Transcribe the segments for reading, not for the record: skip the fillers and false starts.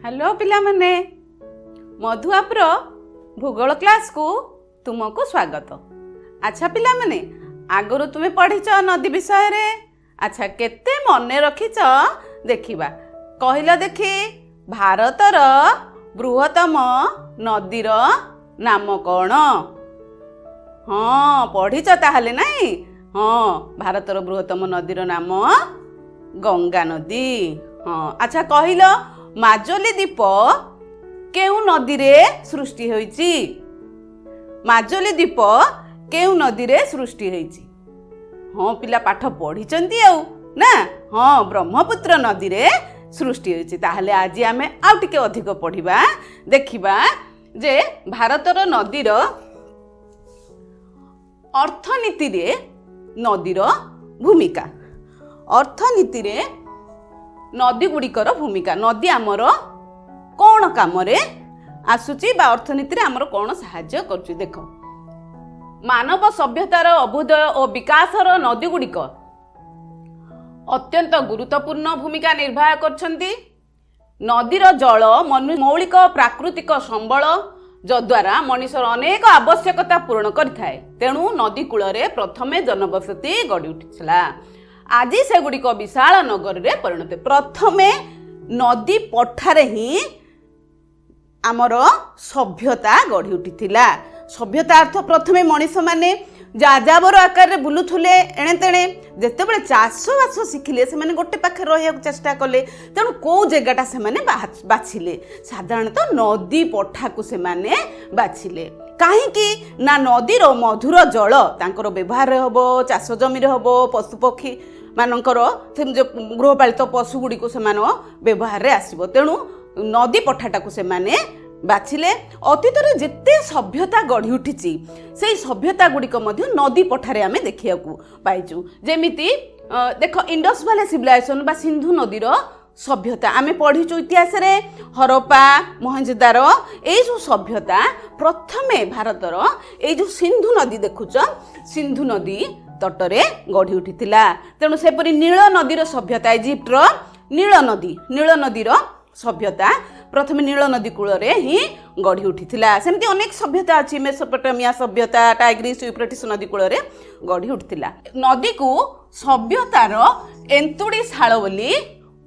Hello पिला मने मधु आप्र भूगोल क्लास को तुमको स्वागत। अच्छा पिला मने आगରୁ तुमे पढ़ीच नदी विषय रे। अच्छा केते मने रखीच देखिबा कहिला देखी भारतर बृहत्तम नदीर नाम कौन? हाँ पढ़ीच ताहले नहीं। हाँ भारतर बृहत्तम नदीर नाम गंगा नदी। हाँ अच्छा कहिल माजोली द्वीप केउ नदी रे सृष्टि होईची? माजोली द्वीप केउ नदी रे सृष्टि होईची? हाँ पिला पाठ पढ़ी आउ ना। हाँ ब्रह्मपुत्र नदी रे सृष्टि होईची। ताहले आज आमे आउ टिके अधिक पढ़िबा देखिबा जे भारतर नदीर अर्थनीति रे नदीर भूमिका। अर्थनीति रे नदी गुड़िकर भूमिका। नदी आमर कौन काम रे आसुची बा अर्थनीति रे आमर कौन सहाय्य करछि? देख मानव सभ्यतार अभ्युदय और विकासर नदी गुड़िक अत्यंत गुरुत्वपूर्ण भूमिका निर्वाह करछन्ती। नदीर जल मौलिक प्राकृतिक संबल जद्वारा मनुष्यर अनेक आवश्यकता पूर्ण करिथाए। तेणु नदी कूल रे प्रथमे जनबसति गढ़ी उठिथिला। आज से गुड़िक विशाल नगर रे परिणत। प्रथमे नदी पठारे ही आमर सभ्यता गढ़ी उठिथिला। सभ्यता अर्थ प्रथमे मनीष माने जाजाबर आकार रे बुलुथुले एणे तेणे। जेतेबेले चाष बास शिखिले से माने गोटे पाखे रहिया चेष्टा कले। तेणु को जगहटा से माने बाछिले? साधारणतः नदी पठा को से माने बाछिले। काहींकि ना नदीर मधुर जल तांकर व्यवहार हबो, चाष जमी हबो, पशु पक्षी मानकर गृहपालित पशु गुड़िक से व्यवहार रे आसीबो। तेणु नदी पठाटा को से माने बाछिले। अतीत रे जेते सभ्यता गढ़ी उठिची से सभ्यता गुड़िक मध्य नदी पठारे आमे देखिया को पाइचु। जेमिति देख इंडस वैली सिविलाइजेशन बा सिंधु नदीर सभ्यता आमे पढ़ीचु इतिहास रे। हरप्पा मोहनजोदारो एई जो सभ्यता प्रथमे भारतर एई जो सिंधु नदी देखुच सिंधु नदी तटरे गढ़ी उठिथिला। तेणु सेपरी नील नदीर सभ्यता इजिप्टर नील नदीर सभ्यता प्रथमे नील नदी कूल रे ही गढ़ी उठिथिला। सेमती अनेक सभ्यता अछि। मेसोपोटामिया सभ्यता टाइग्रिस यूफ्रेटिस नदी कूल रे गढ़ी उठिथिला। नदी को सभ्यतार एंतुड़ी शाल बोली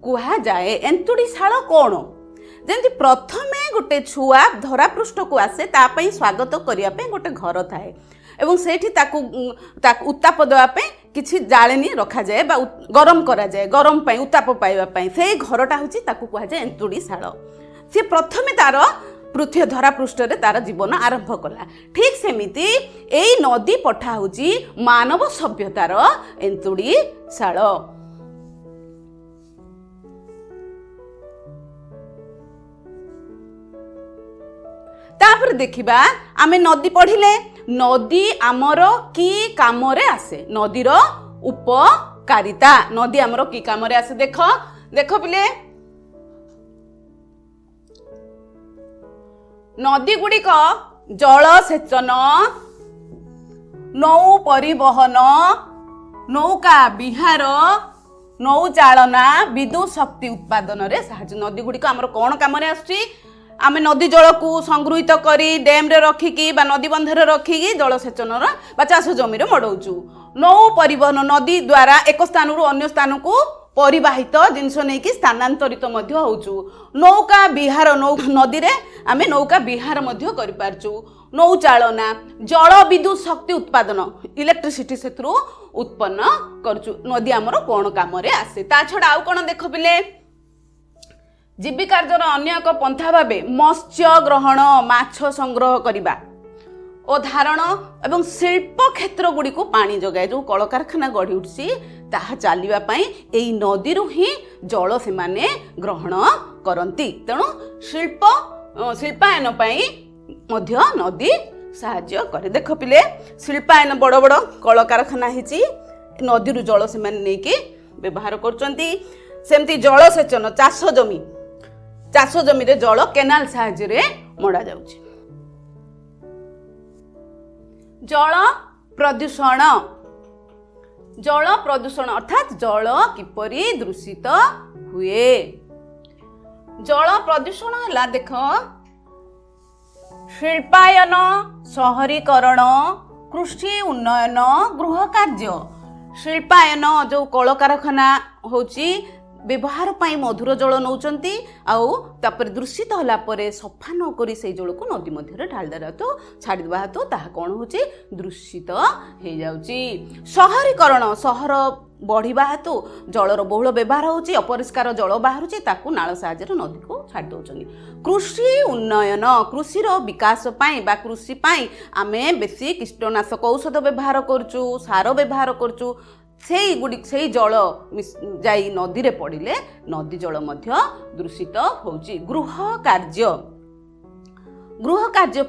कुहा जाए। एंतुड़ी शाल कोन? जेमती प्रथमे गोटे छुआ धरा पृष्ठ को आसे ता पई स्वागत करिया पे गोटे घर थाए एवं सेठी ताकू उत्ताप देवा पे किछि जाळेनी रखा जाए बा गरम करा जाए। गरम पई उत्ताप पाइबा पई सेई घरटा होची ताकू कुहा जाए एंतुड़ी शाल। से प्रथमे तार पृथ्वी धरा पृष्ठ रे तार जीवन आरंभ कला। ठीक सेमिति एई नदी पठा होची मानव सभ्यतार एंतुड़ी शाल। तापर देखिबा आमे नदी पढ़िले। नदी आमर की काम रे आसे? नदीर उपकारिता। नदी आमर की काम रे आसे? देख देख पिले नदी गुड़िक जल सेचन, नौ परिवहन, नौका विहार, नौचालना, विद्युत शक्ति उत्पादन रे साहाय्य। नदी गुड़िक आमर कौन काम रे आसुची? आमे नदी जल को संगृहित करी डैम रे रखिकी बा नदी बंधर रखिकी जल सेचन बा चाष जमी रे मडौचु। नौ परिवहन नदी द्वारा एक स्थान रु अन्य स्थान को परिवाहित जिनस नहीं कि स्थानांतरित मध्य होचु। नौका विहार नदी रे आमे नौका विहार मध्य करि पारचु। नौचालना जल विद्युत शक्ति उत्पादन इलेक्ट्रिसिटी सेथरु उत्पन्न करचु। नदी आमर कोन काम रे आसे? ता छडा आउ कोन देख पिले जीविकार अन्य एक पंथा भावे मत्स्य ग्रहण माछ संग्रह करिबा ओ धारण एवं शिल्प क्षेत्र गुड़ी को पानी जगाए। जो कलकारखाना गढ़ी उठी ताहा चलवा एई नदी ही जल से माने ग्रहण करती। तेणु शिल्पायन मध्य नदी साहाय्य करे। देख पिले शिल्पायन बड़ बड़ कलकारखाना हिची नदी जल से माने नेकी व्यवहार करचंती। सेमती जल सेचन चाष जमी रे जल केनाल साहाय्य रे मडा जाउची। जल प्रदूषण अर्थात जल किपरि दूषित हुए। जल प्रदूषण है देख शिल्पायन सहरीकरण कृषि उन्नयन गृह कार्य शिल्पायन जो कल कारखाना होची व्यवहार पाई मधुर जल नौचंती आउ तापर दूषित होला परे सफा न करी से जल को नदी मध्य ढालदेला तो छाड़ीदेवा हेतु ताहा कौन होची दूषित हो जाउची सहरीकरण सहर बढ़िबा हेतु जलर बहुल व्यवहार होची अपरिष्कार जल बाहरुची ताकू नाଳ साहाଯ୍ୟରେ नदी को छाड़ी दउचंदी कृषि उन्नयन कृषिर विकास पाई बा कृषि पाई आमे बेसी कीटनाशक औषध व्यवहार करचु सार व्यवहार करचु से जल जाई नदी रे पड़िले नदी जल मध्य दूषित होची गृह कार्य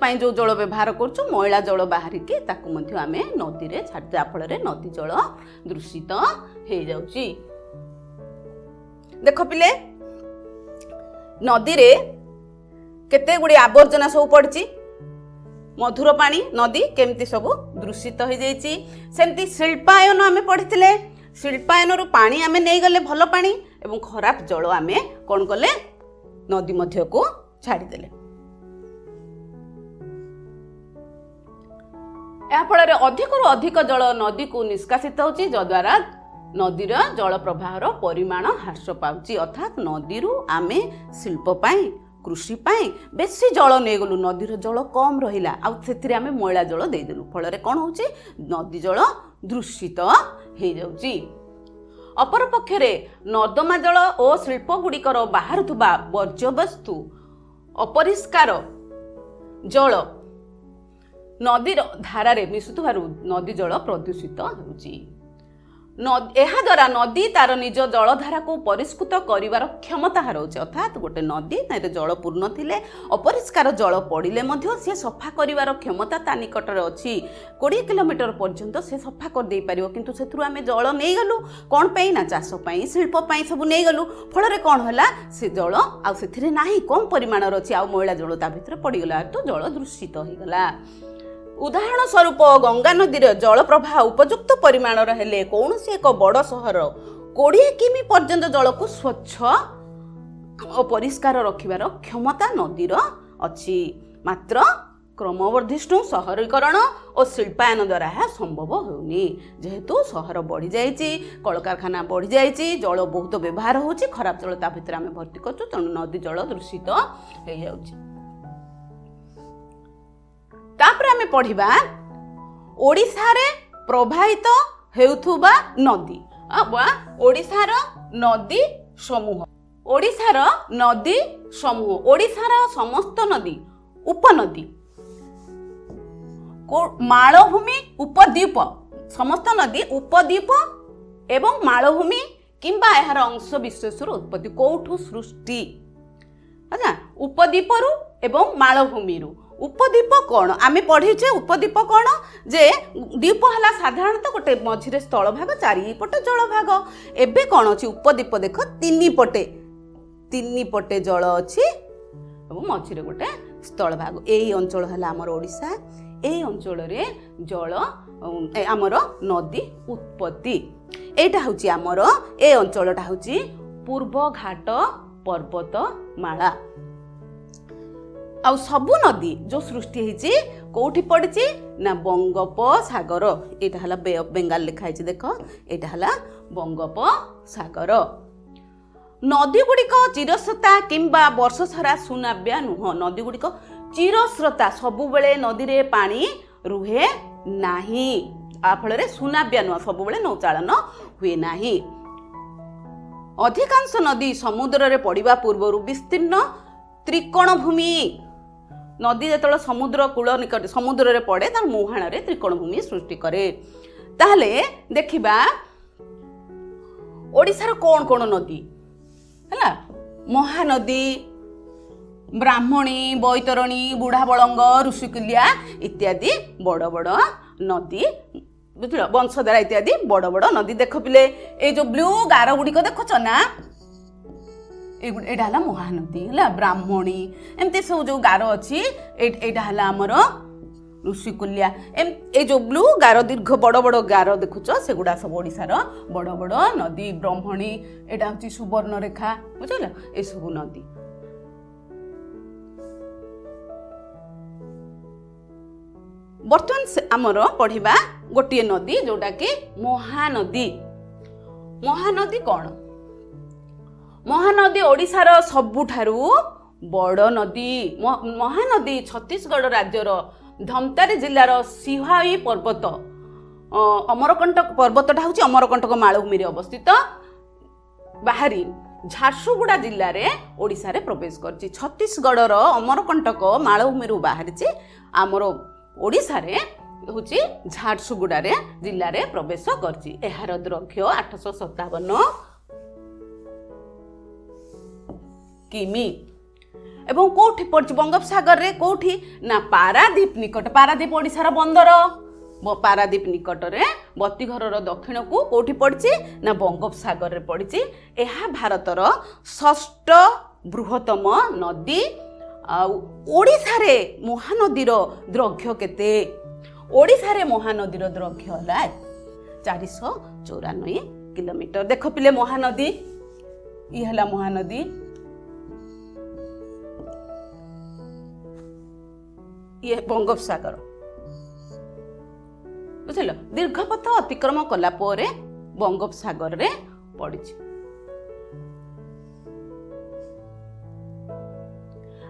पाई जो जल व्यवहार करचु मैला जल बाहरी के ताकू मध्य आमे नदी रे छाड़ जा फल रे नदी जल दूषित हो जाउची देख पिले नदी रे केते गुडी आवर्जना सब पड़ची मधुर पानी नदी केमती सब दूषित हो जाइए सेमती शिल्पायन आमे पढ़ी शिल्पायन रु पानी आमे नहीं गले भल पानी एवं खराब जल आमे कौन कले नदी मध्य को छाड़ीदेले या फल अधिक रु अधिक जल नदी को निष्कासित होची जद्वारा नदीर जल प्रवाहर परिमाण ह्रास पाउची अर्थात नदी रु आमे शिल्प पाई कृषि पाई बेसी जल नहीं गलु नदीर जल कम रहिला आ सेथिरे आमे मैला जल देदेलु फल रे कौन होची नदी जल दूषित हो जाउची अपर पक्षरे नर्दमा जल और शिल्प गुड़िकर बाहरुथबा वर्ज्य वस्तु अपरिष्कार जल नदीर धारारे मिशुथबारु नदी जल प्रदूषित होउची एहा द्वारा नदी तार निज जलधारा को परिष्कृत करिवार क्षमता हराउछि अर्थात गोटे नदी तारे जल पूर्ण थिले अपरिष्कार जल पड़िले मध्य से सफा करिवार क्षमता ता निकटरे अछि 20 किलोमीटर पर्यंत से सफा कर दे पारिबो किंतु सेथुरु आमे जल नै गलु कोन पई ना चाष पई शिल्प पई सब नै गलु फल रे कोन होला से जल आ सेथिरे नाही कम परिमाण र अछि आ मैला जल ता भितर पड़ी गला तो जल दूषित हो गला उदाहरण स्वरूप गंगा नदी जल प्रवाह उपयुक्त परिमाण हेले कौन से एक बड़ सहर 20 किमी पर्यंत जल को स्वच्छ और परिष्कार रखिबार क्षमता नदीर अछि मात्र क्रमवर्धिष्णु सहरीकरण और शिल्पायन द्वारा संभव होनी जेहेतु सहर बढ़ी जाइए कल कारखाना बढ़ी जाइए जल बहुत व्यवहार होची खराब जल ता भितर आमे भर्ती करछु तेणु नदी जल दूषित हो जाउची तापर आमे पढ़िबा ओडिसा रे प्रभावित हेउथुबा नदी ओडिसा रो नदी समूह ओडिसा रो नदी समूह ओडिसा रो समस्त नदी उपनदी मालभूमि उपद्वीप समस्त नदी उपद्वीप एवं मालभूमि किंबा यार अंश विशेष उत्पत्ति कौठु सृष्टि अच्छा उपद्वीप एवं मालभूमि उपद्वीप कौन आमे पढ़ीचे उपद्वीप कौन जे द्वीप है साधारणतः गोटे मझिरे स्थल भाग चारिपटे जल भाग एबे कौन अच्छी उपद्वीप देख तीन पटे जल अच्छी मझिरे गोटे स्थल भाग यही अंचल है आमर ओडिशा यही अंचल रे जल आमर नदी उत्पत्ति एटा हूँ आमर ए अंचलटा हूँ पूर्व घाट पर्वतमाला आउ सबु नदी जो सृष्टि होती कौटी पड़ी ना बंगोपसागर यहाँ है बे ऑफ बेंगाल लिखाई देख यहाँ है बंगोपसागर नदी गुड़िक चिरस्रोता किंबा वर्ष सारा सुनाव्या नुह नदी गुड़िक चिरस्रोता सबु बेले नदी रे पानी रुहे नाही आ फल सुनाव्या नुह सबु बेले नौचालन हुए नाही अधिकांश नदी समुद्र रे पड़िबा पूर्वरु विस्तीर्ण त्रिकोण भूमि नदी जो समुद्र कूल निकट समुद्र रे पड़े तार मुहाण रे त्रिकोण भूमि सृष्टि करे ताहले देखिबा ओडिसा रो कोन कोन नदी हैला महानदी ब्राह्मणी बैतरणी बुढ़ाबलंग ऋषिकुलिया इत्यादि बड़ बड़ नदी बुझल वंशधारा इत्यादि बड़ बड़ नदी देख पिले ए जो ब्लू गार गुड़िक देखुच ना एटा महानदी है ब्राह्मणी एमती सब जो गार अच्छी यहाँ आमर ऋषिकुलिया ए जो ब्लू गार दीर्घ बड़ बड़ गार देखुच सेगुड़ा सब ओडिशार बड़ बड़ नदी ब्राह्मणी एटा हूँ सुवर्णरेखा बुझल ए सब नदी बर्तमान आमर पढ़िबा गोटे नदी जोटा कि महानदी। महानदी कौन? महानदी ओडिशार सबुठारु बड़ नदी। महानदी छत्तीसगढ़ राज्यर धमतारी जिलार सिहाई पर्वत अमरकंटक पर्वतटा हूँ अमरकंटक मालभूमि अवस्थित बाहरी झारसुगुड़ा जिले में ओडिशा रे प्रवेश करछि। छत्तीसगढ़र अमरकंटक मालभूमि बाहरी आमर ओडिशा रे हूँ झारसुगुड़ा जिले में प्रवेश करछि। एहार दैर्घ्य 857 किमी एवं कोठी पड़छि बंगोपसागर रे कोठी ना पारादीप निकट। पारादीप ओडिशार बंदर। पारादीप निकट रे बतीघर दक्षिण को कोठी पड़छि ना बंगोपसागर रे पड़छि। एहा भारतर 6ठ बृहत्तम नदी। ओडिशा रे महानदीर दैर्घ्य केते? ओडिशा रे महानदीर दैर्घ्य होला 494 किलोमीटर। देख पिले महानदी ई हला महानदी। ये बंगोपसागर बुझल। दीर्घपथ अतिक्रम कला परे बंगोपसागर रे पड़िछि।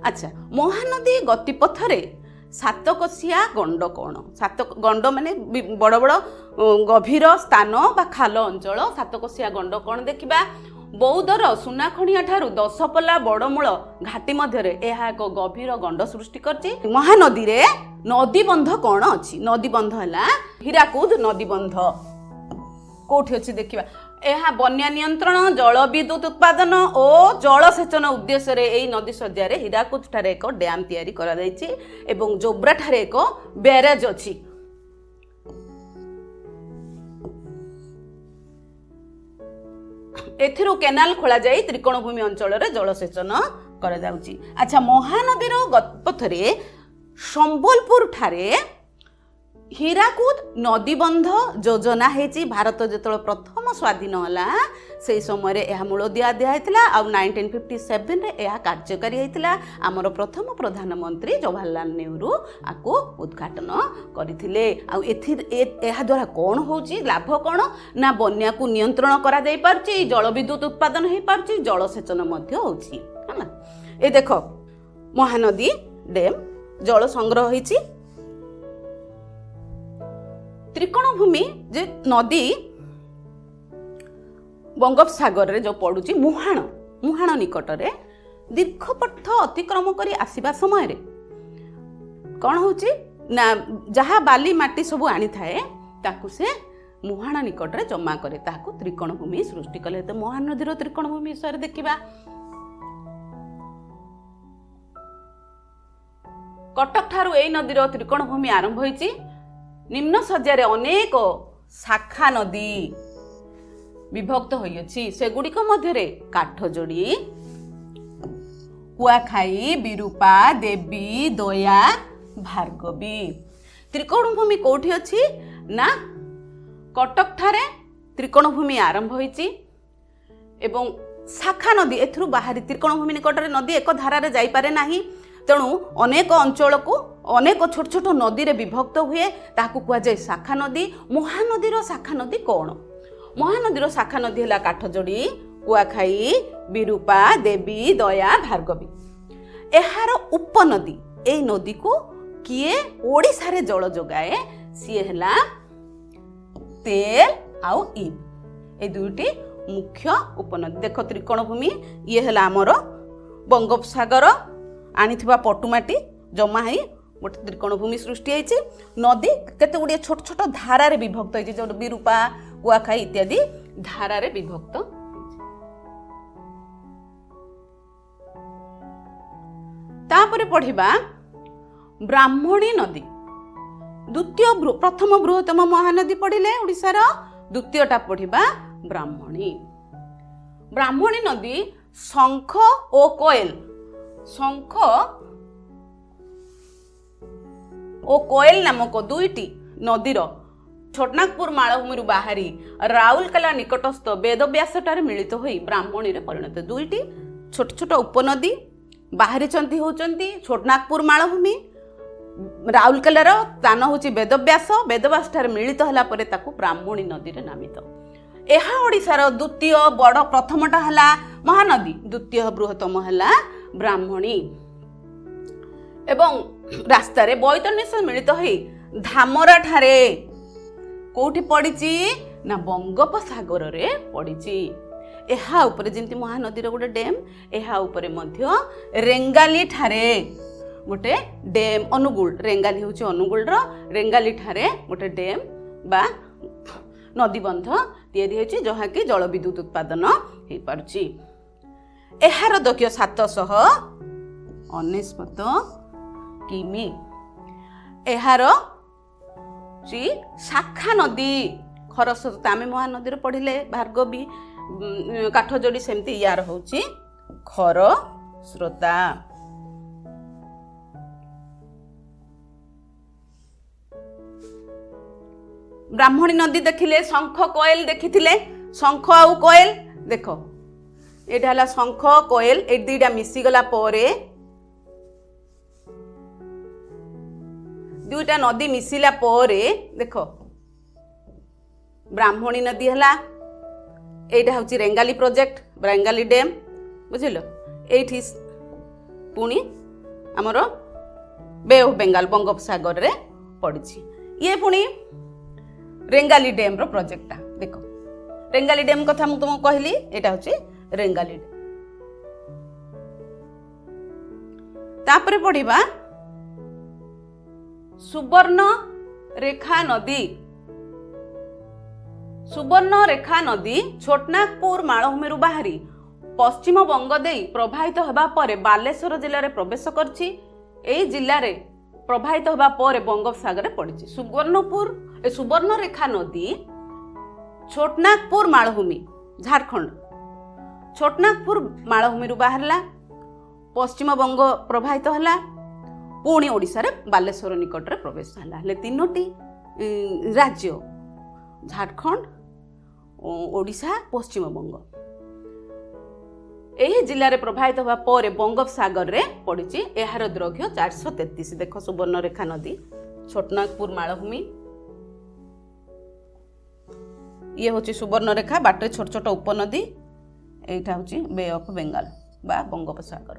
अच्छा महानदी गतिपथ रे सातकोशिया गंड कौन? सात गंड माने बड़ बड़ गभीर स्थान बा खाल अंचल। सातकोशिया गंड कौन देखिबा? बौद्धर सुनाखणिया ठारू 10 पल्ला बड़मूल घाटी मध्य यह एक गभीर गंड सृष्टि करछि। महानदी रे नदीबंध कौन अछि? नदीबंध है हीराकुद नदीबंध। कोठी अछि देखिबा? यह बन्या नियंत्रण जल विद्युत उत्पादन और जलसेचन उद्देश्य रे एई नदी सज्जा रे हीराकुद ठारे एक डैम तैयारी करा जायछि एवं जोब्रा ठारे एक बैरेज अछि। एथिरो केनाल खोला जाई त्रिकोणभूमि अंचल रे जलसेचन करा जाउछि। अच्छा महानदीर गतिपथरे संबलपुर ठारे हीराकुद नदीबंध योजना हेछि। भारत जेतल प्रथम स्वाधीन होला से समय यह मूल दिया दिया आ 1957 रे यह कार्यकारी होता। आमर प्रथम प्रधानमंत्री जवाहरलाल नेहरू आपको उद्घाटन करथिले। आ एहा द्वारा कौन होछि लाभ कौन ना बन्या को नियंत्रण करा जाई पारछि, जल विद्युत उत्पादन हो पारछि, जलसेचन मध्य होछि। हैना ए देख महानदी डैम जल संग्रह होछि। त्रिकोणभूमि जे नदी बंगोपसागर रे जो पड़ुची मुहाण निकट रे दीर्घपथ अतिक्रम करी आसीबा समय रे कौन होची ना जहा बाली माटी सब आनी थाए ताकू से मुहाण निकट रे जमा करे ताकू त्रिकोणभूमि सृष्टि कले। तो महानदीर त्रिकोणभूमि विषय देखिबा। कटक ठारू एई नदीर त्रिकोणभूमि आरंभ होईची। निम्न सज्जार अनेक शाखा नदी विभक्त होइछि। सेगुड़िक मध्य काठजोड़ी, कुआखाई, विरूपा, देवी, दया, भार्गवी। त्रिकोणभूमि कोठी अछि ना कटक ठारे त्रिकोणभूमि आरंभ होइछि एवं शाखा नदी एथुरु बाहरी त्रिकोणभूमि निकटरे नदी एक धारारे जाई पारे नाही। तेणु अनेक अंचल को अनेक छोट छोट नदी रे विभक्त हुए ताकू कुआ जाए शाखा नदी। महानदीर शाखा नदी कौन? महानदीर शाखा नदी है काठजोड़ी, कुआखाई, विरूपा, देवी, दया, भार्गवी। एहार उपनदी ए नदी को किए ओडिशा रे जल जोगाए सी है तेल आउ इब। ए दुईटी मुख्य उपनदी। देख त्रिकोणभूमि ये है आमर बंगोपसागर आनीथिबा पटुमाटी जमा है गोटे त्रिकोणभूमि सृष्टि होइछि। नदी केते गुड़िए छोट छोट धारा रे विभक्त होइछि जो विरूपा, कुआखाई इत्यादि धारा रे विभक्त। तापरे पढ़िबा ब्राह्मणी नदी। द्वितीय प्रथम बृहत्तम महानदी पढ़िले ओडिशार, द्वितीयटा पढ़िबा ब्राह्मणी। ब्राह्मणी नदी शंख ओ कोयल, शंख ओ कोयल नामक दुईटी नदीर छोटनागपुर मालभूमि बाहरी राउरकेला निकटस्थ वेदव्यास ठारे मिलित होई ब्राह्मणी रे परिणत। दुईटी छोट छोट उपनदी बाहरी होउचंती छोटनागपुर मालभूमि ରାଉରକେଲାର ସ୍ଥାନ ହେଉଛି ବେଦବ୍ୟାସ। ବେଦବ୍ୟାସ ଠାରେ ମିଳିତ ହେଲା ପରେ ତାକୁ ବ୍ରାହ୍ମଣୀ ନଦୀରେ ନାମିତ। ଏହା ଓଡ଼ିଶାର ଦ୍ୱିତୀୟ ବଡ଼, ପ୍ରଥମଟା ହେଲା ମହାନଦୀ, ଦ୍ୱିତୀୟ ବୃହତ୍ତମ ହେଲା ବ୍ରାହ୍ମଣୀ। ଏବଂ ରାସ୍ତାରେ ବୈତରଣୀ ସହ ମିଳିତ ହୋଇ ଧାମରା ଠାରେ କୋଉଠି ପଡ଼ିଛି ନା ବଙ୍ଗୋପସାଗରରେ ପଡ଼ିଛି। ଏହା ଉପରେ ଯେମିତି ମହାନଦୀର ଗୋଟେ ଡ୍ୟାମ୍, ଏହା ଉପରେ ମଧ୍ୟ ରେଙ୍ଗାଲି ଠାରେ ଗୋଟେ ଡ୍ୟାମ୍, ଅନୁଗୁଳ, ରେଙ୍ଗାଲି ହେଉଛି ଅନୁଗୁଳର, ରେଙ୍ଗାଲି ଠାରେ ଗୋଟେ ଡ୍ୟାମ୍ ବା ନଦୀବନ୍ଧ ତିଆରି ହେଉଛି, ଯାହାକି ଜଳବିଦ୍ୟୁତ ଉତ୍ପାଦନ ହେଇପାରୁଛି। ଏହାର ଦୈର୍ଘ୍ୟ 799 କିମି। ଏହାର ଶାଖା ନଦୀ ଖରସ୍ରୋତା, ଆମେ ମହାନଦୀରେ ପଢ଼ିଲେ ଭାର୍ଗବୀ, କାଠଯୋଡ଼ି, ସେମିତି ୟାର ହେଉଛି ଖରସ୍ରୋତା। ବ୍ରାହ୍ମଣୀ ନଦୀ ଦେଖିଲେ, ଶଙ୍ଖ କୋଏଲ ଦେଖିଥିଲେ, ଶଙ୍ଖ ଆଉ କୋଏଲ ଦେଖ, ଏଇଟା ହେଲା ଶଙ୍ଖ କୋଏଲ, ଏ ଦୁଇଟା ମିଶିଗଲା ପରେ, ଦୁଇଟା ନଦୀ ମିଶିଲା ପରେ ଦେଖ ବ୍ରାହ୍ମଣୀ ନଦୀ ହେଲା। এইটা হচ্ছে রেঙ্গালি প্রজেক্ট, রেঙ্গালি ড্যাম, বুঝিল। এইটি পুনি আমার বে অফ বেঙ্গল বঙ্গোপসাগরে পড়িছি। ইয়ে পুনি রেঙ্গালি ড্যাম্র প্রজেক্টটা দেখ, রেঙ্গালি ড্যাম কথা মু তোমাকে কহিলি, এটা হচ্ছে রেঙ্গালি ড্যাম। তারপরে পড়িবা সুবর্ণ রেখা নদী। সুবর্ণ রেখা নদী ଛୋଟନାଗପୁର ମାଳଭୂମିରୁ ବାହାରି ପଶ୍ଚିମବଙ୍ଗ ଦେଇ ପ୍ରବାହିତ ହେବା ପରେ ବାଲେଶ୍ୱର ଜିଲ୍ଲାରେ ପ୍ରବେଶ କରିଛି। ଏହି ଜିଲ୍ଲାରେ ପ୍ରବାହିତ ହେବା ପରେ ବଙ୍ଗୋପସାଗରରେ ପଡ଼ିଛି। ସୁବର୍ଣ୍ଣରେଖା ନଦୀ ଛୋଟନାଗପୁର ମାଳଭୂମି, ଝାଡ଼ଖଣ୍ଡ, ଛୋଟନାଗପୁର ମାଳଭୂମିରୁ ବାହାରିଲା, ପଶ୍ଚିମବଙ୍ଗ ପ୍ରବାହିତ ହେଲା, ପୁଣି ଓଡ଼ିଶାରେ ବାଲେଶ୍ୱର ନିକଟରେ ପ୍ରବେଶ ହେଲା। ହେଲେ ତିନୋଟି ରାଜ୍ୟ, ଝାଡ଼ଖଣ୍ଡ, ଓଡ଼ିଶା, ପଶ୍ଚିମବଙ୍ଗ, ଏହି ଜିଲ୍ଲାରେ ପ୍ରବାହିତ ହେବା ପରେ ବଙ୍ଗୋପସାଗରରେ ପଡ଼ିଛି। ଏହାର ଦୈର୍ଘ୍ୟ 433। ଦେଖ ସୁବର୍ଣ୍ଣରେଖା ନଦୀ, ଛୋଟନାଗପୁର ମାଳଭୂମି, ଇଏ ହେଉଛି ସୁବର୍ଣ୍ଣରେଖା, ବାଟରେ ଛୋଟ ଛୋଟ ଉପନଦୀ, ଏଇଟା ହେଉଛି ବେ ଅଫ୍ ବେଙ୍ଗାଲ ବା ବଙ୍ଗୋପସାଗର।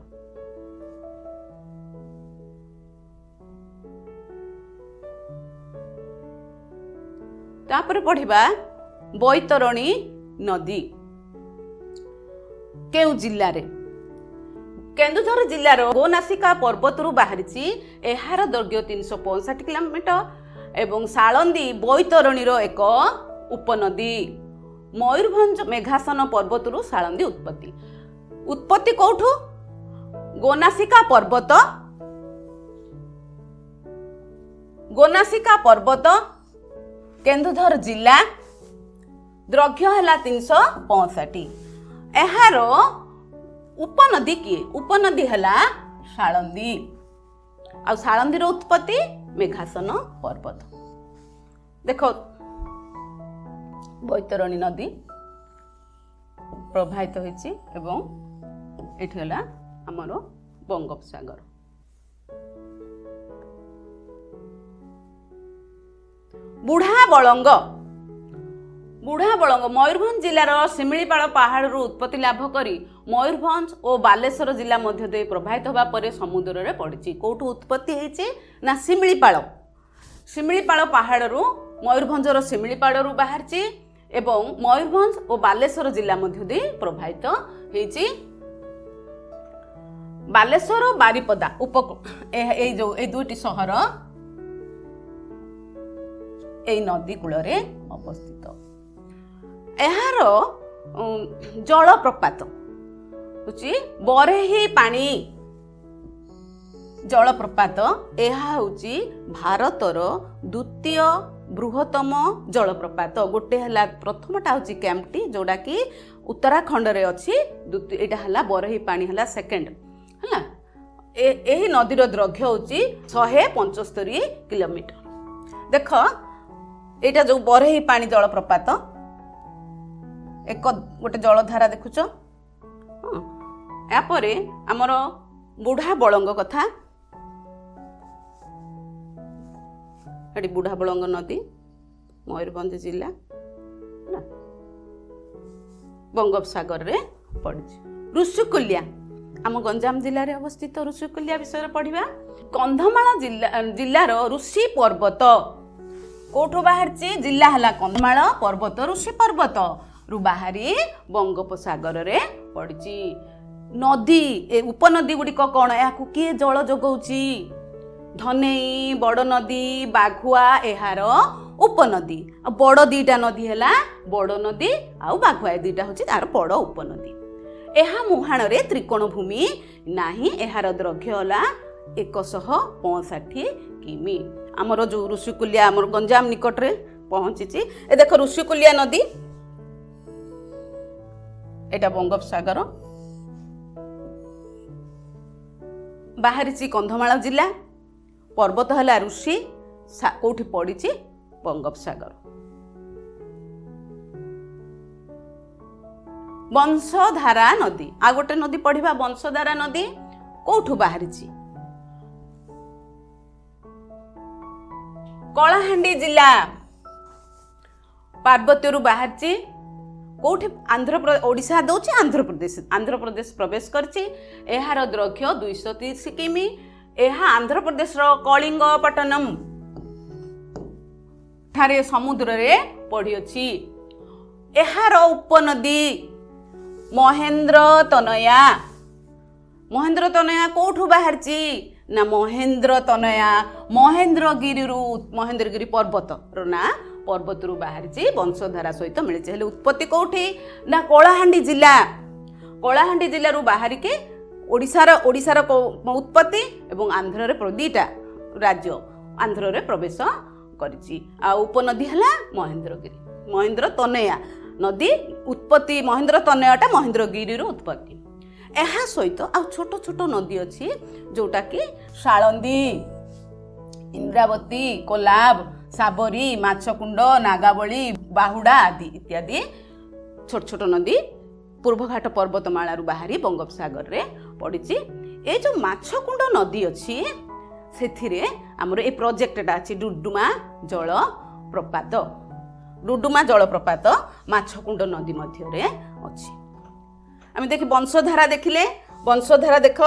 ତାପରେ ପଢିବା ବୈତରଣୀ ନଦୀ କେଉଁ ଜିଲ୍ଲାରେ? କେନ୍ଦୁଝର ଜିଲ୍ଲାର ଗୋନାସିକା ପର୍ବତରୁ ବାହାରିଛି। ଏହାର ଦୈର୍ଘ୍ୟ 365 କିଲୋମିଟର ଏବଂ ସାଳନ୍ଦୀ ବୈତରଣୀର ଏକ ଉପନଦୀ। ମୟୂରଭଞ୍ଜ ମେଘାସନ ପର୍ବତରୁ ସାଳନ୍ଦୀ ଉତ୍ପତ୍ତି। ଉତ୍ପତ୍ତି କୋଉଠୁ? ଗୋନାସିକା ପର୍ବତ, ଗୋନାସିକା ପର୍ବତ, କେନ୍ଦୁଝର ଜିଲ୍ଲା, ଦୈର୍ଘ୍ୟ ହେଲା 365। ଏହାର ଉପନଦୀ କିଏ? ଉପନଦୀ ହେଲା ସାଳନ୍ଦୀ, ଆଉ ସାଳନ୍ଦୀର ଉତ୍ପତ୍ତି ମେଘାସନ ପର୍ବତ। ଦେଖ ବୈତରଣୀ ନଦୀ ପ୍ରବାହିତ ହୋଇଛି ଏବଂ ଏଠି ହେଲା ଆମର ବଙ୍ଗୋପସାଗର। ବୁଢ଼ାବଳଙ୍ଗ। ବୁଢ଼ାବଳଙ୍ଗ ମୟୂରଭଞ୍ଜ ଜିଲ୍ଲାର ଶିମିଳିପାଳ ପାହାଡ଼ରୁ ଉତ୍ପତ୍ତି ଲାଭ କରି ମୟୂରଭଞ୍ଜ ଓ ବାଲେଶ୍ୱର ଜିଲ୍ଲା ମଧ୍ୟ ଦେଇ ପ୍ରବାହିତ ହେବା ପରେ ସମୁଦ୍ରରେ ପଡ଼ିଛି। କୋଉଠୁ ଉତ୍ପତ୍ତି ହେଇଛି ନା ଶିମିଳିପାଳ। ଶିମିଳିପାଳ ପାହାଡ଼ରୁ, ମୟୂରଭଞ୍ଜର ଶିମିଳିପାଳରୁ ବାହାରିଛି ଏବଂ ମୟୂରଭଞ୍ଜ ଓ ବାଲେଶ୍ୱର ଜିଲ୍ଲା ମଧ୍ୟ ଦେଇ ପ୍ରବାହିତ ହେଇଛି। ବାଲେଶ୍ୱର ବାରିପଦା ଉପକୂଳ, ଏଇ ଦୁଇଟି ସହର এই নদী কূଳରେ অবস্থিত। এହାର জলপ্রপাত হচ্ছে বরেহি পানি জলপ্রপাত। ଏହା ହେଉଛି ଭାରତର ଦ୍ୱିତୀୟ ବୃହତ୍ତମ ଜଳପ୍ରପାତ। ଗୋଟେ ହେଲା, ପ୍ରଥମଟା ହେଉଛି କେମ୍ପ୍ଟି, ଯୋଉଟାକି ଉତ୍ତରାଖଣ୍ଡରେ ଅଛି। ଏଇଟା ହେଲା ବରେହି ପାଣି ହେଲା ସେକେଣ୍ଡ ହେଲା। ଏହି ନଦୀର ଦୈର୍ଘ୍ୟ ହେଉଛି 175 କିଲୋମିଟର। ଦେଖ ଏଇଟା ଯୋଉ ବରେହି ପାଣି ଜଳପ୍ରପାତ, ଗୋଟେ ଜଳଧାରା ଦେଖୁଛ। ଏହାପରେ ଆମର ବୁଢ଼ାବଳଙ୍ଗ କଥା। ଏଠି ବୁଢ଼ାବଳଙ୍ଗ ନଦୀ ମୟୂରଭଞ୍ଜ ଜିଲ୍ଲା ବଙ୍ଗୋପସାଗରରେ ପଡ଼ିଛି। ଋଷିକୁଲ୍ୟା ଆମ ଗଞ୍ଜାମ ଜିଲ୍ଲାରେ ଅବସ୍ଥିତ। ଋଷିକୁଲ୍ୟା ବିଷୟରେ ପଢ଼ିବା। କନ୍ଧମାଳ ଜିଲ୍ଲାର ଋଷି ପର୍ବତ କୋଉଠୁ ବାହାରିଛି? ଜିଲ୍ଲା ହେଲା କନ୍ଧମାଳ, ପର୍ବତ ଋଷି ପର୍ବତ ରୁ ବାହାରି ବଙ୍ଗୋପସାଗରରେ ପଡ଼ିଛି। ନଦୀ ଏ ଉପନଦୀ ଗୁଡ଼ିକ କ'ଣ? ଏହାକୁ କିଏ ଜଳ ଯୋଗାଉଛି? ଧନେଇ, ବଡ଼ ନଦୀ, ବାଘୁଆ ଏହାର ଉପନଦୀ। ଆଉ ବଡ଼ ଦିଟା ନଦୀ ହେଲା ବଡ଼ ନଦୀ ଆଉ ବାଘୁଆ, ଏ ଦିଟା ହେଉଛି ତାର ବଡ଼ ଉପନଦୀ। ଏହା ମୁହାଣରେ ତ୍ରିକୋଣ ଭୂମି ନାହିଁ। ଏହାର ଦୈର୍ଘ୍ୟ ହେଲା 165 କିମି। ଆମର ଯୋଉ ଋଷିକୁଲ୍ୟା ଆମର ଗଞ୍ଜାମ ନିକଟରେ ପହଞ୍ଚିଛି। ଏ ଦେଖ ଋଷିକୁଲ୍ୟା ନଦୀ, ଏଟା ବଙ୍ଗୋପସାଗର ବାହାରିଛି କନ୍ଧମାଳ ଜିଲ୍ଲା। ପର୍ବତ ହେଲା ଋଷି, କୋଉଠି ପଡ଼ିଛି? ବଙ୍ଗୋପସାଗର। ବଂଶଧାରା ନଦୀ, ଆଉ ଗୋଟେ ନଦୀ ପଢିବା। ବଂଶଧାରା ନଦୀ କୋଉଠୁ ବାହାରିଛି? କଳାହାଣ୍ଡି ଜିଲ୍ଲା ପାର୍ବତୀରୁ ବାହାରିଛି। କୋଉଠି? ଓଡ଼ିଶା ଦଉଛି ଆନ୍ଧ୍ରପ୍ରଦେଶ ପ୍ରବେଶ କରିଛି। ଏହାର ଦୈର୍ଘ୍ୟ 230 କିମି। ଏହା ଆନ୍ଧ୍ରପ୍ରଦେଶର କଳିଙ୍ଗପଟନମ୍ ଠାରେ ସମୁଦ୍ରରେ ପଡ଼ିଅଛି। ଏହାର ଉପନଦୀ ମହେନ୍ଦ୍ରତନୟା। ମହେନ୍ଦ୍ରତନୟା କୋଉଠୁ ବାହାରିଛି? ନା ମହେନ୍ଦ୍ରତନୟା ମହେନ୍ଦ୍ରଗିରି ପର୍ବତର ନା ପର୍ବତରୁ ବାହାରିଛି, ବଂଶଧାରା ସହିତ ମିଳିଛି। ହେଲେ ଉତ୍ପତ୍ତି କୋଉଠି? ନା କଳାହାଣ୍ଡି ଜିଲ୍ଲା। କଳାହାଣ୍ଡି ଜିଲ୍ଲାରୁ ବାହାରିକି ଓଡ଼ିଶାର ଉତ୍ପତ୍ତି ଏବଂ ଆନ୍ଧ୍ରରେ ଦିଟା ରାଜ୍ୟ ଆନ୍ଧ୍ରରେ ପ୍ରବେଶ କରିଛି। ଆଉ ଉପନଦୀ ହେଲା ମହେନ୍ଦ୍ରଗିରି। ମହେନ୍ଦ୍ରତନୟା ନଦୀ ଉତ୍ପତ୍ତି, ମହେନ୍ଦ୍ରତନୟାଟା ମହେନ୍ଦ୍ରଗିରିରୁ ଉତ୍ପତ୍ତି। ଏହା ସହିତ ଆଉ ଛୋଟ ଛୋଟ ନଦୀ ଅଛି, ଯୋଉଟାକି ଶାଳନ୍ଦୀ, ଇନ୍ଦ୍ରାବତୀ, କୋଲାବ, ସାବରୀ, ମାଛକୁଣ୍ଡ, ନାଗାବଳୀ, ବାହୁଡ଼ା ଆଦି ଇତ୍ୟାଦି ଛୋଟ ଛୋଟ ନଦୀ ପୂର୍ବଘାଟ ପର୍ବତମାଳାରୁ ବାହାରି ବଙ୍ଗୋପସାଗରରେ ପଡ଼ିଛି। ଏଇ ଯୋଉ ମାଛକୁଣ୍ଡ ନଦୀ ଅଛି, ସେଥିରେ ଆମର ଏ ପ୍ରୋଜେକ୍ଟଟା ଅଛି ଡୁଡୁମା ଜଳପ୍ରପାତ। ଡୁଡୁମା ଜଳପ୍ରପାତ ମାଛକୁଣ୍ଡ ନଦୀ ମଧ୍ୟରେ ଅଛି। ଆମେ ଦେଖି ବଂଶଧାରା ଦେଖିଲେ, ବଂଶଧାରା ଦେଖ,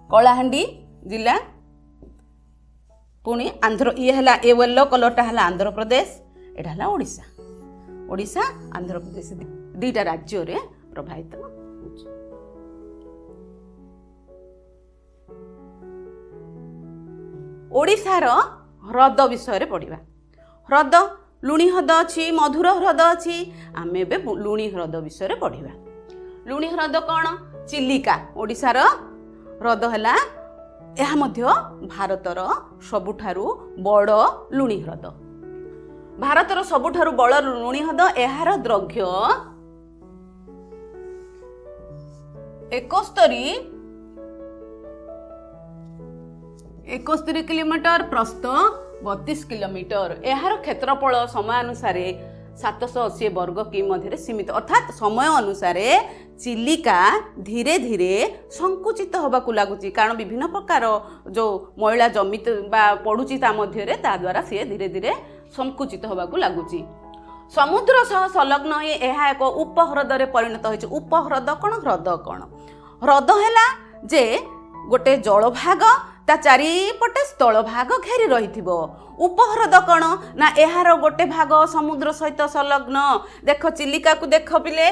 କଳାହାଣ୍ଡି ଜିଲ୍ଲା, ପୁଣି ଆନ୍ଧ୍ର, ଇଏ ହେଲା ଏ ୟେଲୋ କଲରଟା ହେଲା ଆନ୍ଧ୍ରପ୍ରଦେଶ, ଏଇଟା ହେଲା ଓଡ଼ିଶା। ଓଡ଼ିଶା ଆନ୍ଧ୍ରପ୍ରଦେଶ ଦିଟା ରାଜ୍ୟରେ ପ୍ରବାହିତ ହେଉଛି। ଓଡ଼ିଶାର ହ୍ରଦ ବିଷୟରେ ପଢ଼ିବା। ହ୍ରଦ, ଲୁଣି ହ୍ରଦ ଅଛି, ମଧୁର ହ୍ରଦ ଅଛି। ଆମେ ଏବେ ଲୁଣି ହ୍ରଦ ବିଷୟରେ ପଢ଼ିବା। ଲୁଣି ହ୍ରଦ କ'ଣ? ଚିଲିକା ଓଡ଼ିଶାର ହ୍ରଦ ହେଲା। ଏହା ମଧ୍ୟ ଭାରତର ସବୁଠାରୁ ବଡ଼ ଲୁଣି ହ୍ରଦ। ଭାରତର ସବୁଠାରୁ ବଡ଼ ଲୁଣି ହ୍ରଦ। ଏହାର ଦୈର୍ଘ୍ୟ 71 କିଲୋମିଟର, ପ୍ରସ୍ଥ 32 କିଲୋମିଟର। ଏହାର କ୍ଷେତ୍ରଫଳ ସମୟ ଅନୁସାରେ 780 ବର୍ଗ କିମି ମଧ୍ୟରେ ସୀମିତ। ଅର୍ଥାତ୍ ସମୟ ଅନୁସାରେ ଚିଲିକା ଧୀରେ ଧୀରେ ସଂକୁଚିତ ହେବାକୁ ଲାଗୁଛି, କାରଣ ବିଭିନ୍ନ ପ୍ରକାର ଯେଉଁ ମଇଳା ଜମି ବା ପଡ଼ୁଛି ତା ମଧ୍ୟରେ, ତା ଦ୍ୱାରା ସିଏ ଧୀରେ ଧୀରେ ସଂକୁଚିତ ହେବାକୁ ଲାଗୁଛି। ସମୁଦ୍ର ସହ ସଂଲଗ୍ନ ହୋଇ ଏହା ଏକ ଉପହ୍ରଦରେ ପରିଣତ ହୋଇଛି। ଉପହ୍ରଦ କ'ଣ? ହ୍ରଦ କ'ଣ? ହ୍ରଦ ହେଲା ଯେ ଗୋଟେ ଜଳଭାଗ, ତା ଚାରିପଟେ ସ୍ଥଳଭାଗ ଘେରି ରହିଥିବ। ଉପହ୍ରଦ କ'ଣ? ନା ଏହାର ଗୋଟେ ଭାଗ ସମୁଦ୍ର ସହିତ ସଂଲଗ୍ନ। ଦେଖ ଚିଲିକାକୁ ଦେଖ ପିଲେ,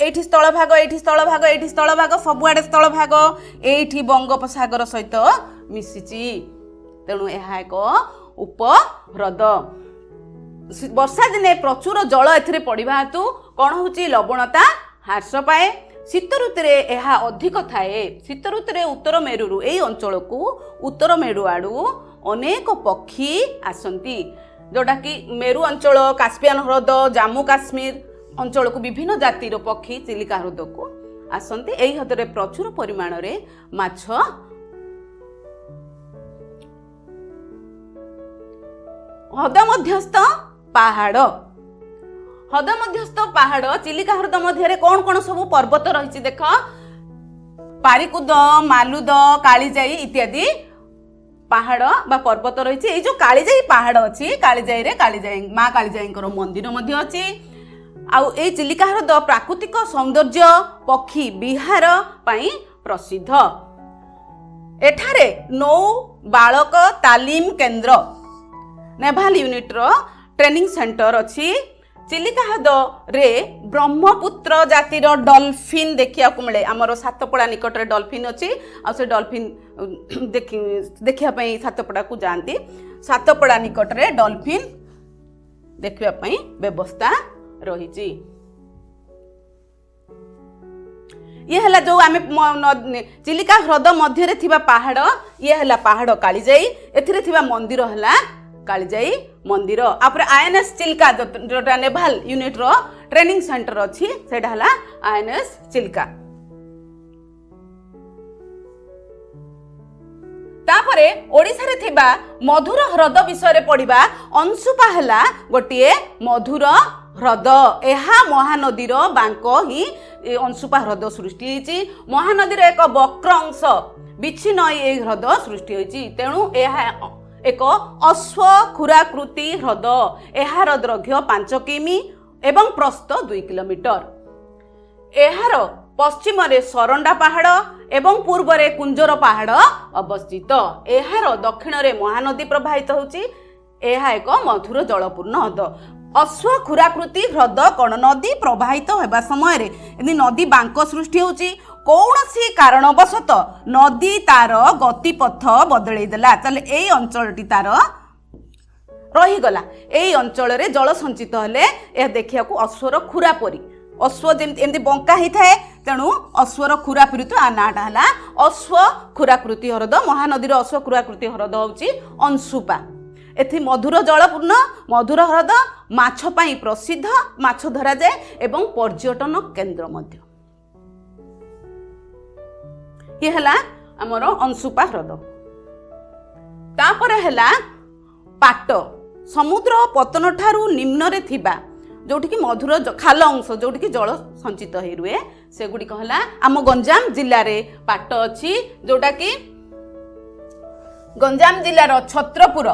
ଏଇଠି ସ୍ଥଳଭାଗ, ଏଇଠି ସ୍ଥଳଭାଗ, ଏଇଠି ସ୍ଥଳଭାଗ, ସବୁଆଡ଼େ ସ୍ଥଳଭାଗ, ଏଇଠି ବଙ୍ଗୋପସାଗର ସହିତ ମିଶିଛି। ତେଣୁ ଏହା ଏକ ଉପହ୍ରଦ। ବର୍ଷା ଦିନେ ପ୍ରଚୁର ଜଳ ଏଥିରେ ପଡ଼ିବା ହେତୁ କ'ଣ ହେଉଛି? ଲବଣତା ହ୍ରାସ ପାଏ। ଶୀତ ଋତୁରେ ଏହା ଅଧିକ ଥାଏ। ଶୀତ ଋତୁରେ ଉତ୍ତର ମେରୁରୁ, ଏଇ ଅଞ୍ଚଳକୁ ଉତ୍ତର ମେରୁ ଆଡ଼ୁ ଅନେକ ପକ୍ଷୀ ଆସନ୍ତି, ଯେଉଁଟାକି ମେରୁ ଅଞ୍ଚଳ, କାସ୍ପିଆନ ହ୍ରଦ, ଜାମ୍ମୁ କାଶ୍ମୀର ଅଞ୍ଚଳକୁ ବିଭିନ୍ନ ଜାତିର ପକ୍ଷୀ ଚିଲିକା ହ୍ରଦକୁ ଆସନ୍ତି। ଏହି ହ୍ରଦରେ ପ୍ରଚୁର ପରିମାଣରେ ମାଛ ହ୍ରଦ ମଧ୍ୟସ୍ଥ ପାହାଡ଼। ହ୍ରଦ ମଧ୍ୟସ୍ଥ ପାହାଡ଼, ଚିଲିକା ହ୍ରଦ ମଧ୍ୟରେ କ'ଣ କ'ଣ ସବୁ ପର୍ବତ ରହିଛି ଦେଖ। ପାରିକୁଦ, ମାଲୁଦ, କାଳିଜାଇ ଇତ୍ୟାଦି ପାହାଡ଼ ବା ପର୍ବତ ରହିଛି। ଏଇ ଯେଉଁ କାଳିଜାଇ ପାହାଡ଼ ଅଛି, କାଳିଜାଇରେ କାଳିଜାଇ ମା କାଳିଜାଇଙ୍କର ମନ୍ଦିର ମଧ୍ୟ ଅଛି। ଆଉ ଏଇ ଚିଲିକା ହ୍ରଦ ପ୍ରାକୃତିକ ସୌନ୍ଦର୍ଯ୍ୟ, ପକ୍ଷୀ ବିହାର ପାଇଁ ପ୍ରସିଦ୍ଧ। ଏଠାରେ ନୌ ବାଳକ ତାଲିମ କେନ୍ଦ୍ର ନେଭାଲ ୟୁନିଟ୍ର ଟ୍ରେନିଂ ସେଣ୍ଟର ଅଛି। ଚିଲିକା ହ୍ରଦରେ ବ୍ରହ୍ମପୁତ୍ର ଜାତିର ଡଲଫିନ୍ ଦେଖିବାକୁ ମିଳେ। ଆମର ସାତପଡ଼ା ନିକଟରେ ଡଲଫିନ୍ ଅଛି। ଆଉ ସେ ଡଲଫିନ୍ ଦେଖିବା ପାଇଁ ସାତପଡ଼ାକୁ ଯାଆନ୍ତି। ସାତପଡ଼ା ନିକଟରେ ଡଲଫିନ୍ ଦେଖିବା ପାଇଁ ବ୍ୟବସ୍ଥା ରହିଛି। ଇଏ ହେଲା ଯେଉଁ ଆମେ ଚିଲିକା ହ୍ରଦ ମଧ୍ୟରେ ଥିବା ପାହାଡ଼, ଇଏ ହେଲା ପାହାଡ଼ କାଳିଜାଇ। ଏଥିରେ ଥିବା ମନ୍ଦିର ହେଲା କାଳିଜାଇ ମନ୍ଦିର। ତାପରେ ଆଇଏନ୍ଏସ୍ ଚିଲିକା ଯେଉଁଟା ନେଭାଲ ୟୁନିଟ୍ର ଟ୍ରେନିଂ ସେଣ୍ଟର ଅଛି, ସେଇଟା ହେଲା ଆଇଏନ୍ଏସ୍ ଚିଲିକା। ତାପରେ ଓଡ଼ିଶାରେ ଥିବା ମଧୁର ହ୍ରଦ ବିଷୟରେ ପଢ଼ିବା। ଅଂଶୁପା ହେଲା ଗୋଟିଏ ମଧୁର ହ୍ରଦ। ଏହା ମହାନଦୀର ବାଙ୍କ ହିଁ ଅଂଶୁପା ହ୍ରଦ ସୃଷ୍ଟି ହେଇଛି। ମହାନଦୀର ଏକ ବକ୍ର ଅଂଶ ବିଚ୍ଛିନ୍ନ ଏହି ହ୍ରଦ ସୃଷ୍ଟି ହୋଇଛି। ତେଣୁ ଏହା ଏକ ଅଶ୍ୱକ୍ଷୁରାକୃତି ହ୍ରଦ। ଏହାର ଦୈର୍ଘ୍ୟ 5 କିମି ଏବଂ ପ୍ରସ୍ଥ 2 କିଲୋମିଟର। ଏହାର ପଶ୍ଚିମରେ ସରଣ୍ଡା ପାହାଡ଼ ଏବଂ ପୂର୍ବରେ କୁଞ୍ଜର ପାହାଡ଼ ଅବସ୍ଥିତ। ଏହାର ଦକ୍ଷିଣରେ ମହାନଦୀ ପ୍ରବାହିତ ହେଉଛି। ଏହା ଏକ ମଧୁର ଜଳପୂର୍ଣ୍ଣ ହ୍ରଦ। ଅଶ୍ୱକ୍ଷୁରାକୃତି ହ୍ରଦ କ'ଣ? ନଦୀ ପ୍ରବାହିତ ହେବା ସମୟରେ ଏମିତି ନଦୀ ବାଙ୍କ ସୃଷ୍ଟି ହେଉଛି। କୌଣସି କାରଣବଶତଃ ନଦୀ ତାର ଗତିପଥ ବଦଳେଇ ଦେଲା, ତାହେଲେ ଏଇ ଅଞ୍ଚଳଟି ତାର ରହିଗଲା। ଏଇ ଅଞ୍ଚଳରେ ଜଳ ସଞ୍ଚିତ ହେଲେ ଏହା ଦେଖିବାକୁ ଅଶ୍ୱର ଖୁରା ପରି, ଅଶ୍ୱ ଯେମିତି ଏମିତି ବଙ୍କା ହେଇଥାଏ, ତେଣୁ ଅଶ୍ୱର ଖୁରା ପରି ଆ ନାଁଟା ହେଲା ଅଶ୍ୱକ୍ଷୁରାକୃତି ହ୍ରଦ। ମହାନଦୀର ଅଶ୍ୱକ୍ଷୁରାକୃତି ହ୍ରଦ ହେଉଛି ଅଂଶୁପା। ଏଠି ମଧୁର ଜଳପୂର୍ଣ୍ଣ ମଧୁର ହ୍ରଦ, ମାଛ ପାଇଁ ପ୍ରସିଦ୍ଧ, ମାଛ ଧରାଯାଏ ଏବଂ ପର୍ଯ୍ୟଟନ କେନ୍ଦ୍ର ମଧ୍ୟ। ଇଏ ହେଲା ଆମର ଅଂଶୁପା ହ୍ରଦ। ତାପରେ ହେଲା ପାଟ, ସମୁଦ୍ର ପତନ ଠାରୁ ନିମ୍ନରେ ଥିବା ଯୋଉଠିକି ମଧୁର ଖାଲ ଅଂଶ ଯୋଉଠିକି ଜଳ ସଞ୍ଚିତ ହେଇ ରୁହେ, ସେଗୁଡ଼ିକ ହେଲା ଆମ ଗଞ୍ଜାମ ଜିଲ୍ଲାରେ ପାଟ ଅଛି, ଯୋଉଟାକି ଗଞ୍ଜାମ ଜିଲ୍ଲାର ଛତ୍ରପୁର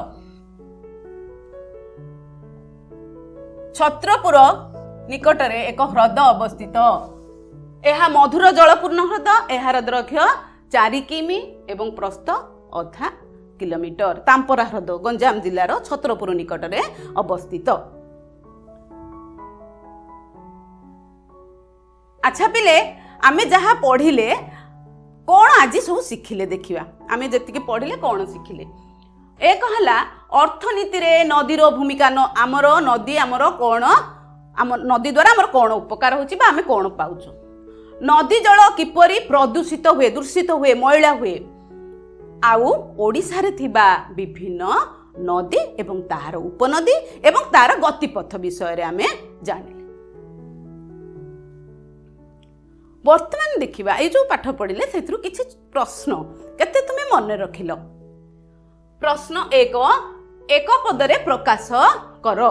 ନିକଟରେ ଏକ ହ୍ରଦ ଅବସ୍ଥିତ। ଏହା ମଧୁର ଜଳପୂର୍ଣ୍ଣ ହ୍ରଦ। ଏହାର ଦୈର୍ଘ୍ୟ 4 କିମି ଏବଂ ପ୍ରସ୍ଥ ଅଧା କିଲୋମିଟର। ତାମ୍ପରା ହ୍ରଦ ଗଞ୍ଜାମ ଜିଲ୍ଲାର ଛତ୍ରପୁର ନିକଟରେ ଅବସ୍ଥିତ। ଆଚ୍ଛା ପିଲେ, ଆମେ ଯାହା ପଢ଼ିଲେ କ'ଣ ଆଜି ସବୁ ଶିଖିଲେ ଦେଖିବା। ଆମେ ଯେତିକି ପଢ଼ିଲେ କ'ଣ ଶିଖିଲେ? ଏକ ହେଲା ଅର୍ଥନୀତିରେ ନଦୀର ଭୂମିକା। ଆମର ନଦୀ ଆମର କ'ଣ, ଆମ ନଦୀ ଦ୍ୱାରା ଆମର କ'ଣ ଉପକାର ହେଉଛି ବା ଆମେ କ'ଣ ପାଉଛୁ। ନଦୀ ଜଳ କିପରି ପ୍ରଦୂଷିତ ହୁଏ, ଦୂଷିତ ହୁଏ, ମଇଳା ହୁଏ। ଆଉ ଓଡ଼ିଶାରେ ଥିବା ବିଭିନ୍ନ ନଦୀ ଏବଂ ତାହାର ଉପନଦୀ ଏବଂ ତାର ଗତିପଥ ବିଷୟରେ ଆମେ ଜାଣିଲେ। ବର୍ତ୍ତମାନ ଦେଖିବା ଏଇ ଯେଉଁ ପାଠ ପଢ଼ିଲେ ସେଥିରୁ କିଛି ପ୍ରଶ୍ନ କେତେ ତୁମେ ମନେ ରଖିଲ। ପ୍ରଶ୍ନ 1, ଏକ ପଦରେ ପ୍ରକାଶ କର।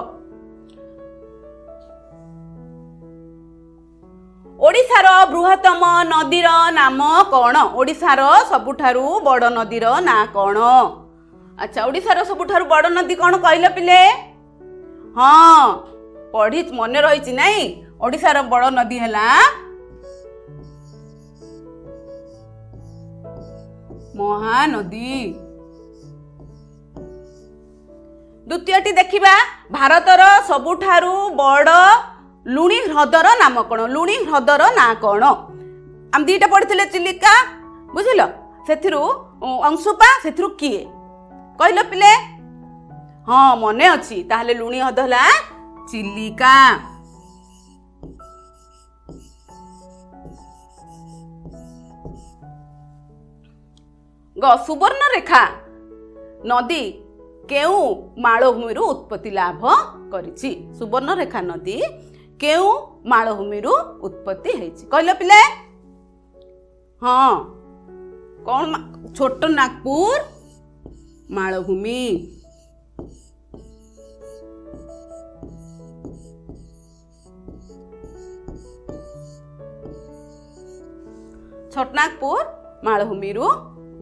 ଓଡ଼ିଶାର ବୃହତ୍ତମ ନଦୀର ନାମ କ'ଣ? ଓଡ଼ିଶାର ସବୁଠାରୁ ବଡ଼ ନଦୀର ନାଁ କ'ଣ? ଆଚ୍ଛା, ଓଡ଼ିଶାର ସବୁଠାରୁ ବଡ଼ ନଦୀ କ'ଣ କହିଲ ପିଲେ? ହଁ, ପଢ଼ି ମନେ ରହିଛି ନାଇଁ? ଓଡ଼ିଶାର ବଡ଼ ନଦୀ ହେଲା ମହାନଦୀ। ଦ୍ୱିତୀୟଟି ଦେଖିବା, ଭାରତର ସବୁଠାରୁ ବଡ଼ ଲୁଣି ହ୍ରଦର ନାମ କ'ଣ? ଲୁଣି ହ୍ରଦର ନାଁ କ'ଣ? ଆମେ ଦୁଇଟା ପଢ଼ିଥିଲେ, ଚିଲିକା ବୁଝିଲ, ସେଥିରୁ ଅଂଶୁପା, ସେଥିରୁ କିଏ କହିଲ ପିଲେ? ହଁ, ମନେ ଅଛି। ତାହେଲେ ଲୁଣି ହ୍ରଦ ହେଲା ଚିଲିକା। ସୁବର୍ଣ୍ଣରେଖା ନଦୀ କେଉଁ ମାଳଭୂମିରୁ ଉତ୍ପତ୍ତି ଲାଭ କରିଛି? ସୁବର୍ଣ୍ଣରେଖା ନଦୀ କେଉଁ ମାଳଭୂମିରୁ ଉତ୍ପତ୍ତି ହେଇଛି କହିଲ ପିଲେ? ହଁ, କ'ଣ? ଛୋଟ ନାଗପୁର ମାଳଭୂମି। ଛୋଟନାଗପୁର ମାଳଭୂମିରୁ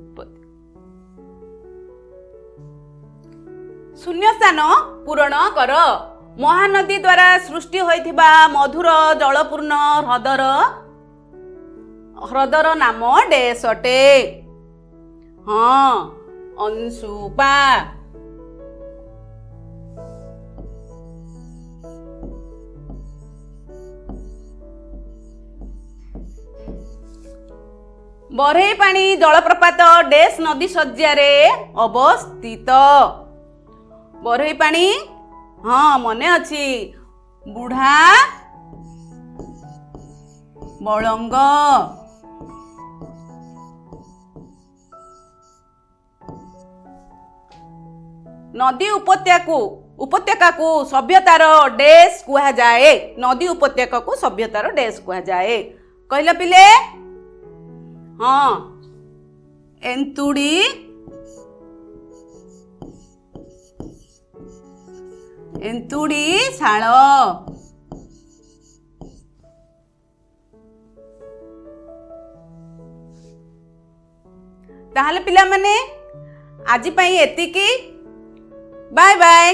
ଉତ୍ପତ୍ତି। ସ୍ଥାନ ପୂରଣ କର। ମହାନଦୀ ଦ୍ୱାରା ସୃଷ୍ଟି ହୋଇଥିବା ମଧୁର ଜଳପୂର୍ଣ୍ଣ ହ୍ରଦର ନାମ ଡେସ୍ ଅଟେ? ହଁ, ଅଂଶୁପା। ବରେଇ ପାଣି ଜଳପ୍ରପାତ ଡେସ୍ ନଦୀ ଶଯ୍ୟାରେ ଅବସ୍ଥିତ? ବରେଇ ପାଣି, ହଁ ମନେ ଅଛି, ବୁଢା ବଳଙ୍ଗ। ନଦୀ ଉପତ୍ୟକାକୁ ସଭ୍ୟତାର ଡେସ୍ କୁହାଯାଏ? ନଦୀ ଉପତ୍ୟକାକୁ ସଭ୍ୟତାର ଡେସ୍ କୁହାଯାଏ କହିଲ ପିଲେ? ହଁ, ଏନ୍ତୁଡ଼ି ଶାଳ। ତାହେଲେ ପିଲାମାନେ ଆଜି ପାଇଁ ଏତିକି। Bye bye.